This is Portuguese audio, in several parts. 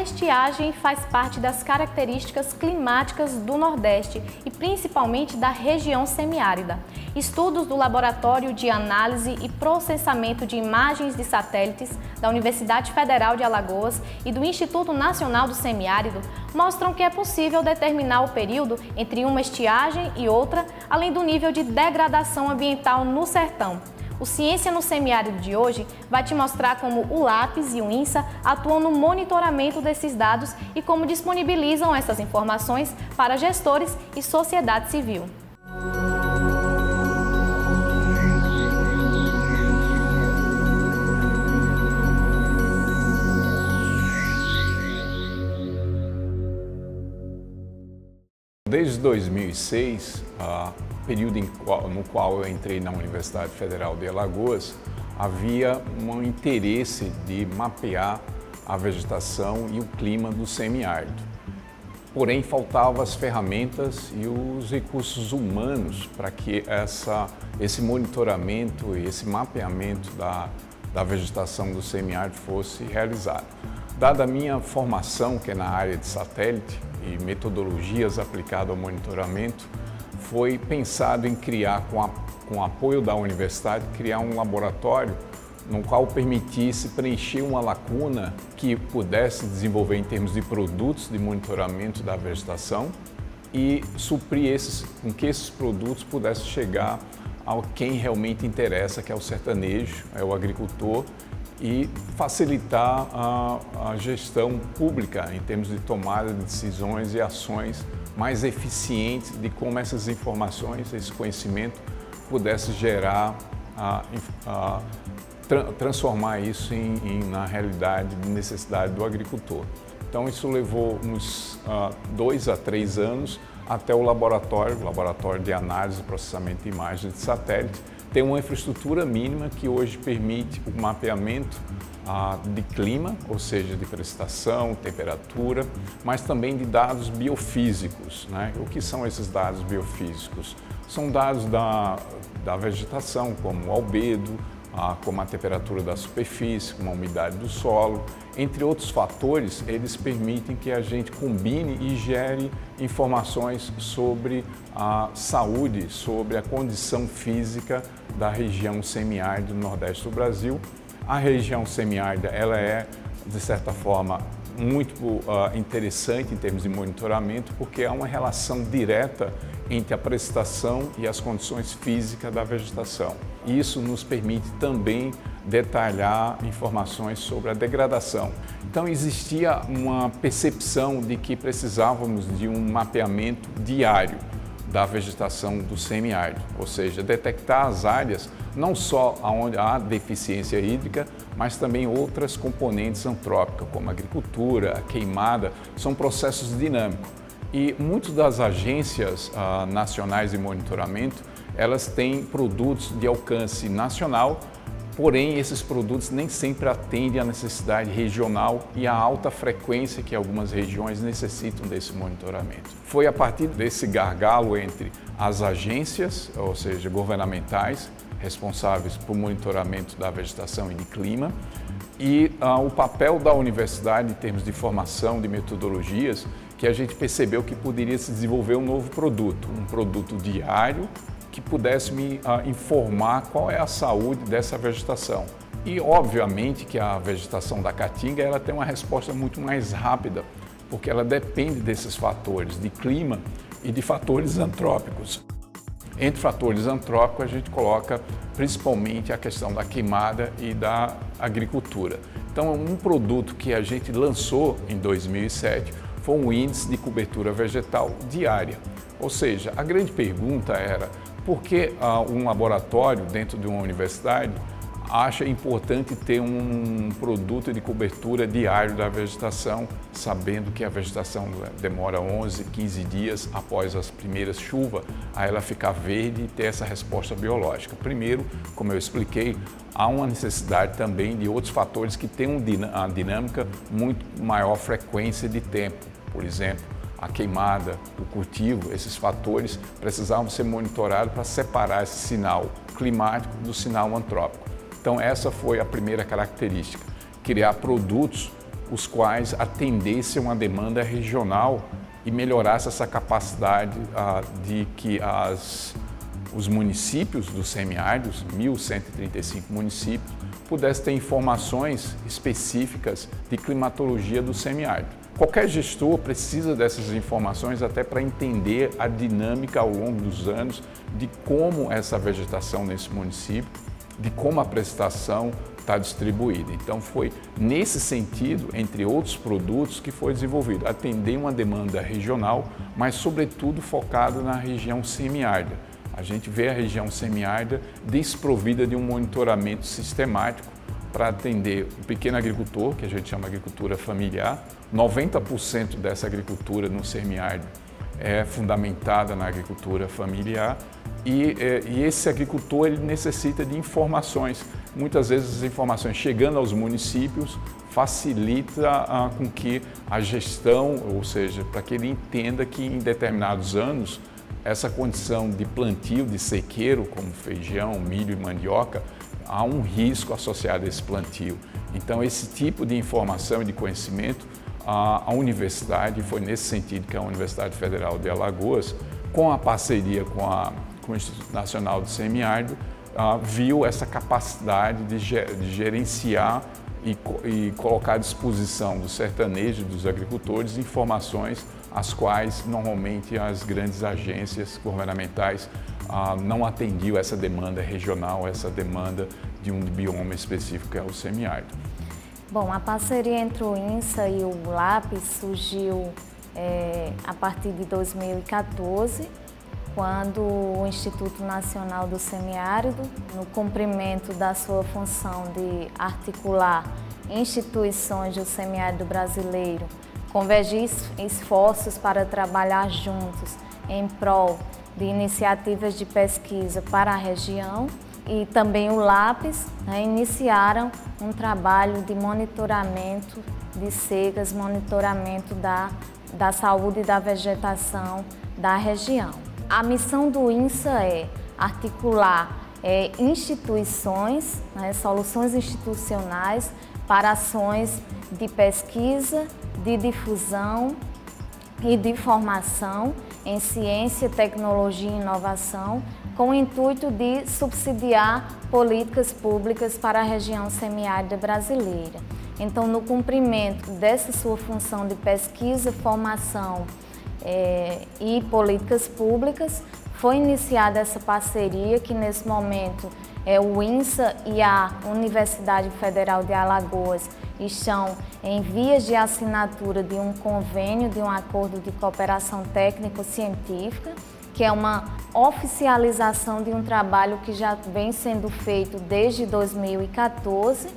estiagem faz parte das características climáticas do Nordeste e principalmente da região semiárida. Estudos do Laboratório de Análise e Processamento de Imagens de Satélites da Universidade Federal de Alagoas e do Instituto Nacional do Semiárido mostram que é possível determinar o período entre uma estiagem e outra, além do nível de degradação ambiental no sertão. O Ciência no Semiárido de hoje vai te mostrar como o LAPES e o INSA atuam no monitoramento desses dados e como disponibilizam essas informações para gestores e sociedade civil. Desde 2006, período no qual eu entrei na Universidade Federal de Alagoas, havia um interesse de mapear a vegetação e o clima do semiárido. Porém, faltavam as ferramentas e os recursos humanos para que esse monitoramento e esse mapeamento da vegetação do semiárido fosse realizado. Dada a minha formação, que é na área de satélite e metodologias aplicadas ao monitoramento, foi pensado em criar, com o apoio da universidade, criar um laboratório no qual permitisse preencher uma lacuna que pudesse desenvolver em termos de produtos de monitoramento da vegetação e suprir com que esses produtos pudessem chegar ao quem realmente interessa, que é o sertanejo, é o agricultor, e facilitar a gestão pública em termos de tomada de decisões e ações mais eficientes de como essas informações, esse conhecimento pudesse gerar, transformar isso na realidade de necessidade do agricultor. Então isso levou uns 2 a 3 anos até o laboratório de análise e processamento de imagens de satélite, tem uma infraestrutura mínima que hoje permite o mapeamento de clima, ou seja, de precipitação, temperatura, mas também de dados biofísicos, né? O que são esses dados biofísicos? São dados da vegetação, como o albedo, como a temperatura da superfície, como a umidade do solo, entre outros fatores, eles permitem que a gente combine e gere informações sobre a saúde, sobre a condição física da região semiárida do Nordeste do Brasil. A região semiárida, ela é, de certa forma, muito interessante em termos de monitoramento, porque há uma relação direta entre a precipitação e as condições físicas da vegetação. Isso nos permite também detalhar informações sobre a degradação. Então existia uma percepção de que precisávamos de um mapeamento diário da vegetação do semiárido, ou seja, detectar as áreas não só onde há deficiência hídrica, mas também outras componentes antrópicas, como a agricultura, a queimada, são processos dinâmicos. E muitas das agências nacionais de monitoramento, elas têm produtos de alcance nacional, porém esses produtos nem sempre atendem à necessidade regional e à alta frequência que algumas regiões necessitam desse monitoramento. Foi a partir desse gargalo entre as agências, ou seja, governamentais, responsáveis por monitoramento da vegetação e de clima, e o papel da universidade em termos de formação, de metodologias, que a gente percebeu que poderia se desenvolver um novo produto, um produto diário que pudesse me informar qual é a saúde dessa vegetação. E obviamente que a vegetação da caatinga ela tem uma resposta muito mais rápida, porque ela depende desses fatores de clima e de fatores antrópicos. Entre fatores antrópicos, a gente coloca principalmente a questão da queimada e da agricultura. Então, um produto que a gente lançou em 2007 foi um índice de cobertura vegetal diária. Ou seja, a grande pergunta era por que um laboratório dentro de uma universidade acha importante ter um produto de cobertura diário da vegetação, sabendo que a vegetação demora 11, 15 dias após as primeiras chuvas a ela ficar verde e ter essa resposta biológica. Primeiro, como eu expliquei, há uma necessidade também de outros fatores que têm uma dinâmica muito maior frequência de tempo. Por exemplo, a queimada, o cultivo, esses fatores precisavam ser monitorados para separar esse sinal climático do sinal antrópico. Então essa foi a primeira característica, criar produtos os quais atendessem a uma demanda regional e melhorasse essa capacidade de que os municípios do semiáridos, 1.135 municípios, pudessem ter informações específicas de climatologia do semiárido. Qualquer gestor precisa dessas informações até para entender a dinâmica ao longo dos anos de como essa vegetação nesse município, de como a precipitação está distribuída. Então foi nesse sentido, entre outros produtos, que foi desenvolvido, atender uma demanda regional, mas sobretudo focado na região semiárida. A gente vê a região semiárida desprovida de um monitoramento sistemático para atender o pequeno agricultor, que a gente chama de agricultura familiar. 90% dessa agricultura no semiárido é fundamentada na agricultura familiar e esse agricultor ele necessita de informações. Muitas vezes as informações chegando aos municípios facilita com que a gestão, ou seja, para que ele entenda que em determinados anos essa condição de plantio de sequeiro, como feijão, milho e mandioca, há um risco associado a esse plantio. Então, esse tipo de informação e de conhecimento, a universidade, foi nesse sentido que a Universidade Federal de Alagoas, com a parceria com o Instituto Nacional do Semiárido, viu essa capacidade de gerenciar e colocar à disposição do sertanejo, dos agricultores, informações as quais normalmente as grandes agências governamentais não atendiam essa demanda regional, essa demanda de um bioma específico que é o semiárido. Bom, a parceria entre o INSA e o LAPES surgiu a partir de 2014, quando o Instituto Nacional do Semiárido, no cumprimento da sua função de articular instituições do semiárido brasileiro, convergir esforços para trabalhar juntos em prol de iniciativas de pesquisa para a região, e também o LAPES iniciaram um trabalho de monitoramento de secas, monitoramento da saúde da vegetação da região. A missão do INSA é articular instituições, soluções institucionais para ações de pesquisa, de difusão e de formação em ciência, tecnologia e inovação, com o intuito de subsidiar políticas públicas para a região semiárida brasileira. Então, no cumprimento dessa sua função de pesquisa, formação e políticas públicas, foi iniciada essa parceria que nesse momento o INSA e a Universidade Federal de Alagoas estão em vias de assinatura de um convênio, de um acordo de cooperação técnico-científica, que é uma oficialização de um trabalho que já vem sendo feito desde 2014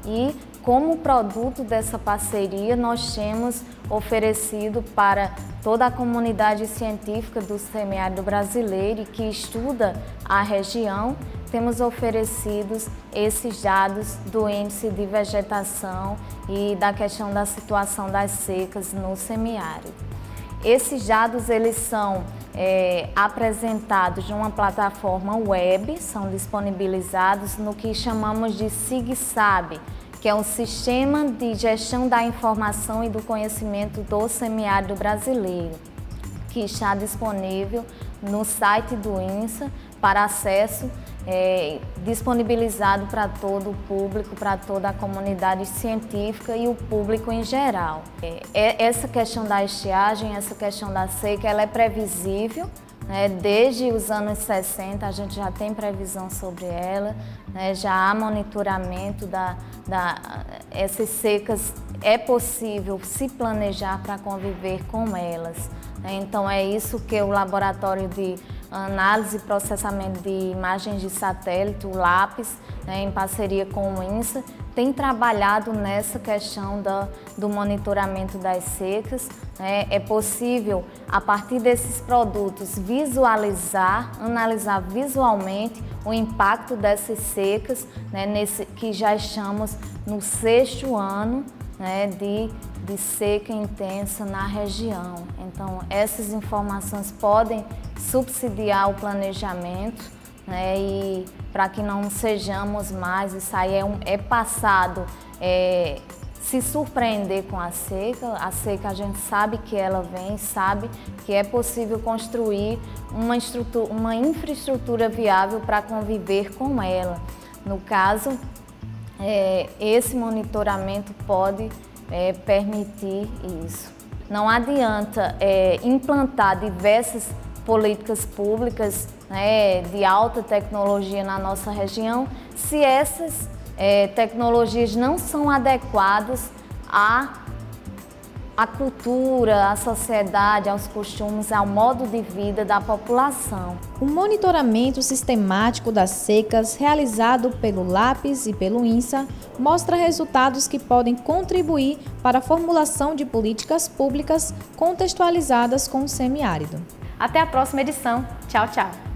e, como produto dessa parceria, nós temos oferecido para toda a comunidade científica do semiárido brasileiro e que estuda a região, temos oferecido esses dados do índice de vegetação e da questão da situação das secas no semiárido. Esses dados eles são apresentados numa plataforma web, são disponibilizados no que chamamos de SIGSAB, que é um Sistema de Gestão da Informação e do Conhecimento do Semiárido Brasileiro, que está disponível no site do INSA para acesso, disponibilizado para todo o público, para toda a comunidade científica e o público em geral. Essa questão da estiagem, essa questão da seca, ela é previsível. Desde os anos 60 a gente já tem previsão sobre ela, já há monitoramento essas secas, é possível se planejar para conviver com elas. Então é isso que o Laboratório de Análise e Processamento de Imagens de Satélite, o LAPES, em parceria com o INSA, tem trabalhado nessa questão do monitoramento das secas. É possível, a partir desses produtos, analisar visualmente o impacto dessas secas, que já estamos no 6º ano de seca intensa na região. Então, essas informações podem subsidiar o planejamento, e para que não sejamos mais, isso aí é passado se surpreender com a seca. A seca a gente sabe que ela vem, sabe que é possível construir uma infraestrutura viável para conviver com ela. No caso, esse monitoramento pode permitir isso. Não adianta implantar diversas políticas públicas de alta tecnologia na nossa região se essas tecnologias não são adequadas à cultura, à sociedade, aos costumes, ao modo de vida da população. O monitoramento sistemático das secas realizado pelo LAPES e pelo INSA mostra resultados que podem contribuir para a formulação de políticas públicas contextualizadas com o semiárido. Até a próxima edição. Tchau, tchau!